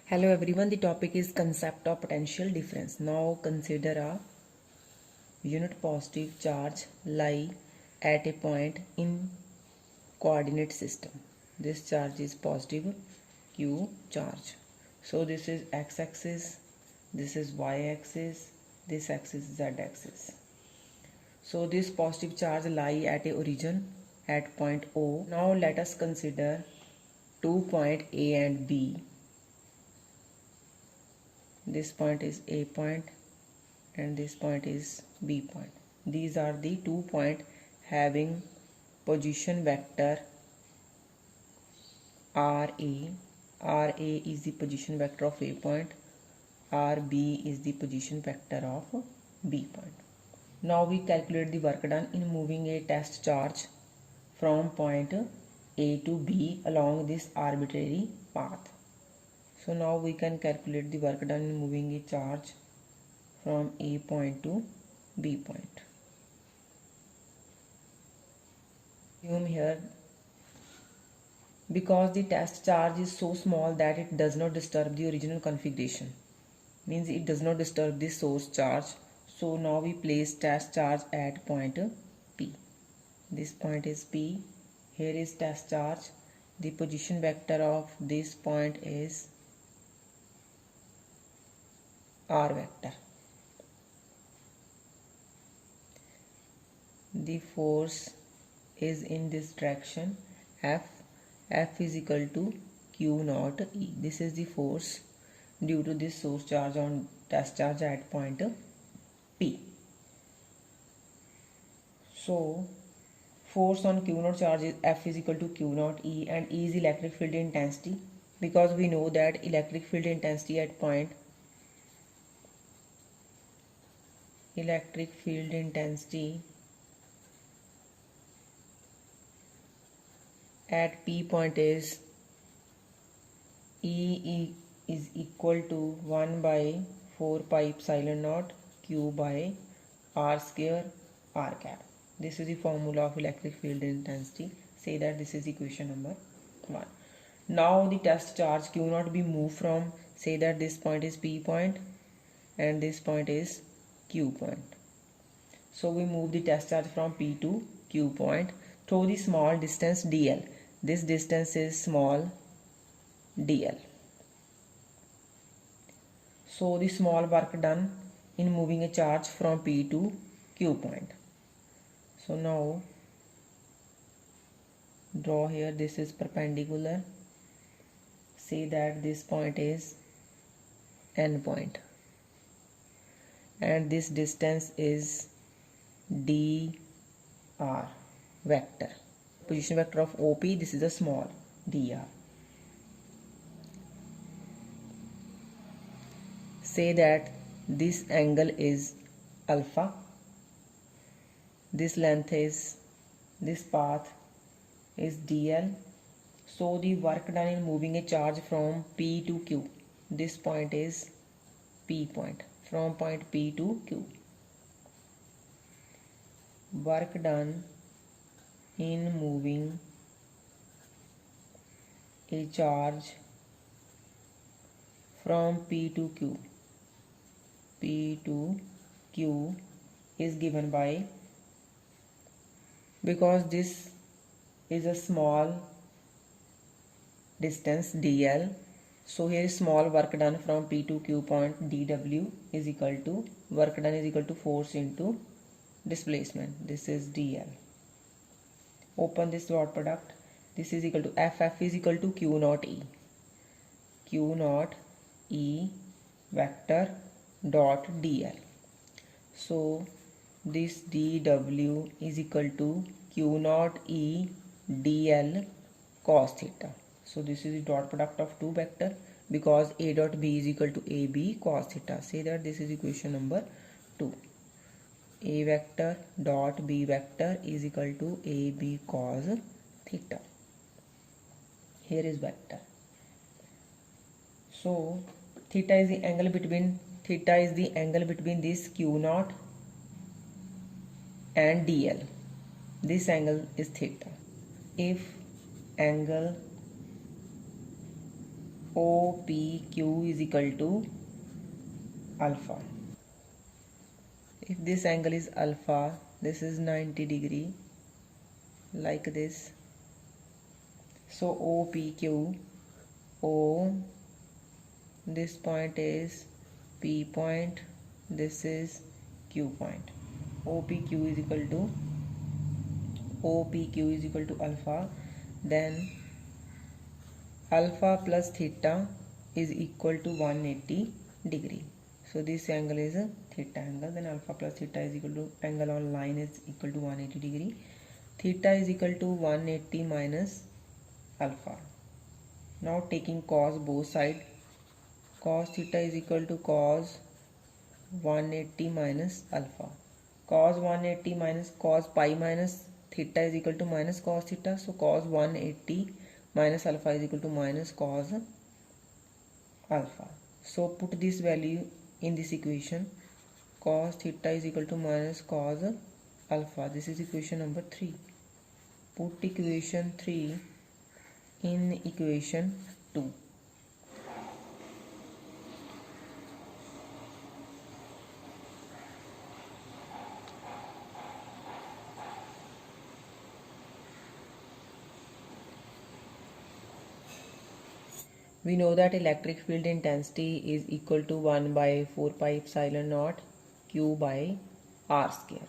Hello everyone, the topic is concept of potential difference. Now consider a unit positive charge lie at a point in coordinate system. This charge is positive Q charge. So this is x-axis, this is y-axis, this axis is z-axis. So this positive charge lie at a origin at point O. Now let us consider 2 points A and B. This point is A point and this point is B point. These are the 2 points having position vector RA. RA is the position vector of A point. RB is the position vector of B point. Now we calculate the work done in moving a test charge from point A to B along this arbitrary path. So now we can calculate the work done in moving a charge from A point to B point. Assume here, because the test charge is so small that it does not disturb the original configuration, means it does not disturb the source charge. So now we place test charge at point P. This point is P. Here is test charge. The position vector of this point is R vector. The force is in this direction F. F is equal to Q naught E. This is the force due to this source charge on test charge at point P. So force on Q naught charge is F is equal to Q naught E, and E is electric field intensity, because we know that electric field intensity at point at P point is E is equal to 1 by 4 pi epsilon naught Q by R square R cap. This is the formula of electric field intensity. Say that this is equation number 1. Now the test charge Q naught be moved from, say that this point is P point and this point is Q point. So we move the test charge from P to Q point through the small distance dl. This distance is small dl. So the small work done in moving a charge from P to Q point. So now draw here, this is perpendicular. Say that this point is N point and this distance is dr vector. Position vector of OP, this is a small dr. Say that this angle is alpha, this length is, this path is dl. So the work done in moving a charge from P to Q, this point is P point, from point P to Q. Work done in moving a charge from P to Q is given by, because this is a small distance dl, so here is small work done from P to Q point dw is equal to, work done is equal to force into displacement. This is dl. Open this dot product. This is equal to F is equal to Q naught E. Q naught E vector dot dl. So this dw is equal to Q naught E dl cos theta. So this is the dot product of two vector, because A dot B is equal to AB cos theta. Say that this is equation number 2. A vector dot B vector is equal to AB cos theta. Here is vector. So theta is the angle between this Q naught and dl. This angle is theta. If angle OPQ is equal to alpha. If this angle is alpha, this is 90 degree, like this. So OPQ, O, this point is P point, this is Q point. OPQ is equal to alpha. Then alpha plus theta is equal to 180 degree. So this angle is a theta angle. Then alpha plus theta is equal to, angle on line is equal to 180 degree. Theta is equal to 180 minus alpha. Now taking cos both sides, cos theta is equal to cos 180 minus alpha. Cos 180 minus cos pi minus theta is equal to minus cos theta. So cos 180 minus alpha is equal to minus cos alpha. So put this value in this equation. Cos theta is equal to minus cos alpha. This is equation number 3. Put equation 3 in equation 2. We know that electric field intensity is equal to 1 by 4 pi epsilon naught Q by R square.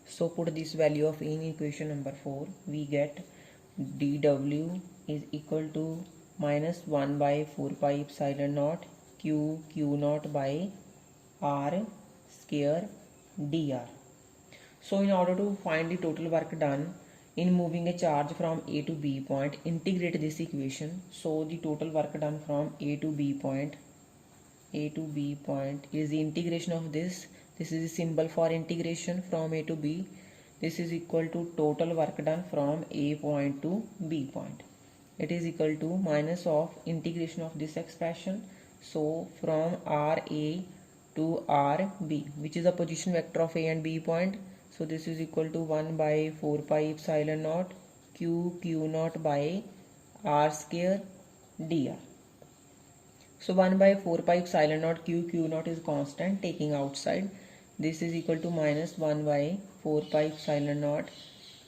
So put this value of E in equation number 4. We get dW is equal to minus 1 by 4 pi epsilon naught Q naught by R square dr. So in order to find the total work done in moving a charge from A to B point, integrate this equation. So the total work done from A to B point is the integration of this. This is the symbol for integration from A to B. This is equal to total work done from A point to B point. It is equal to minus of integration of this expression. So from RA to RB, which is the position vector of A and B point. So this is equal to 1 by 4 pi epsilon naught Q naught by R square dr. So 1 by 4 pi epsilon naught Q naught is constant, taking outside. This is equal to minus 1 by 4 pi epsilon naught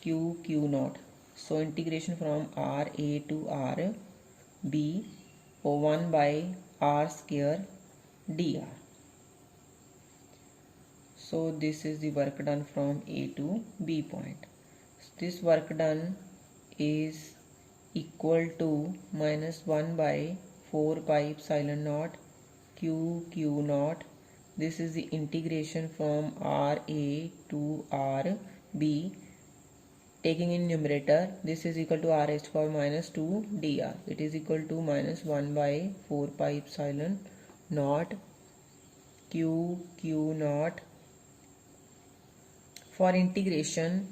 Q naught. So integration from RA to RB, or 1 by R square dr. So this is the work done from A to B point. This work done is equal to minus 1 by 4 pi epsilon naught Q naught. This is the integration from RA to RB. Taking in numerator, this is equal to R raised to power minus 2 dr. It is equal to minus 1 by 4 pi epsilon naught Q naught. For integration,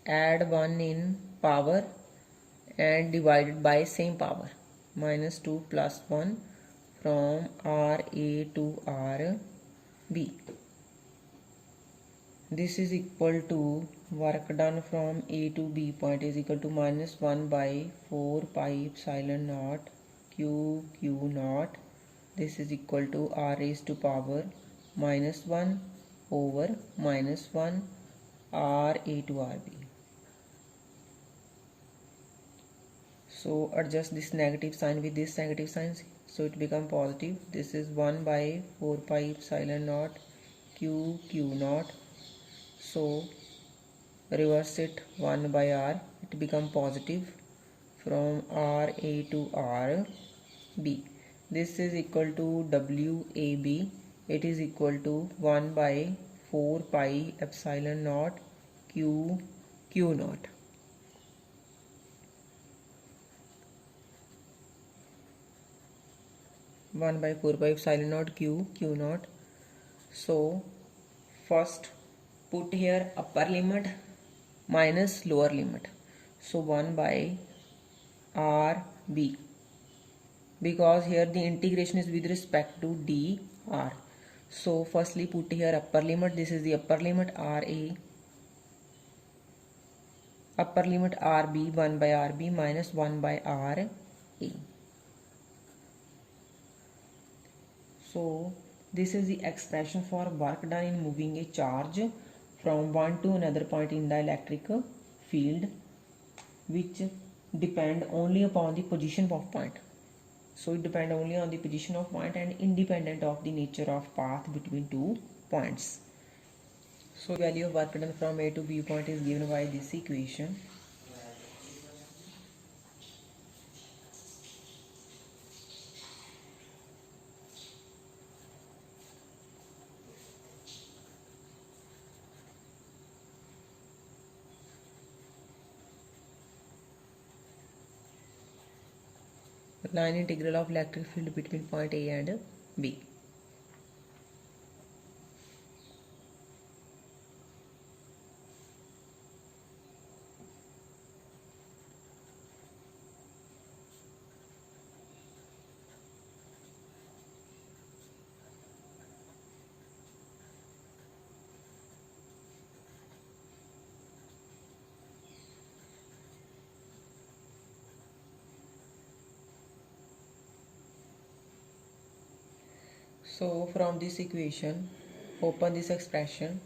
add 1 in power and divided by same power, minus 2 plus 1 from RA to RB. This is equal to work done from A to B point is equal to minus 1 by 4 pi epsilon naught Q naught. This is equal to R raised to power minus 1 over minus 1 RA to RB. So adjust this negative sign with this negative sign, so it become positive. This is 1 by 4 pi epsilon naught Q naught. So reverse it, 1 by R, it become positive from RA to RB. This is equal to WAB. It is equal to 1 by 4 pi epsilon naught Q naught. One by 4 pi epsilon naught Q naught. So first put here upper limit minus lower limit. So 1 by RB, because here the integration is with respect to dr. So firstly put here upper limit. This is the upper limit RA, upper limit RB, 1 by RB minus 1 by RA. So this is the expression for work done in moving a charge from one to another point in the electric field, which depend only upon the position of point. So it depends only on the position of point and independent of the nature of path between two points. So value of work done from A to B point is given by this equation. Line integral of electric field between point A and B. So from this equation, open this expression.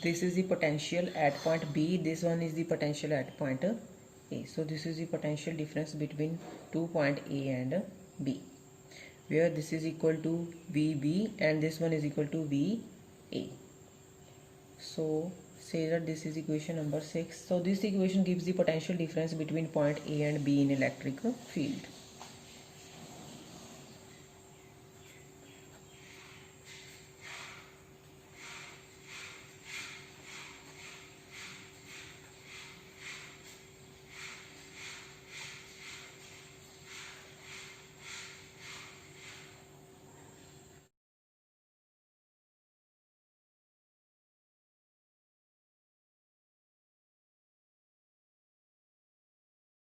This is the potential at point B, this one is the potential at point A. So this is the potential difference between two point A and B, where this is equal to VB and this one is equal to VA. So say that this is equation number 6. So this equation gives the potential difference between point A and B in electric field.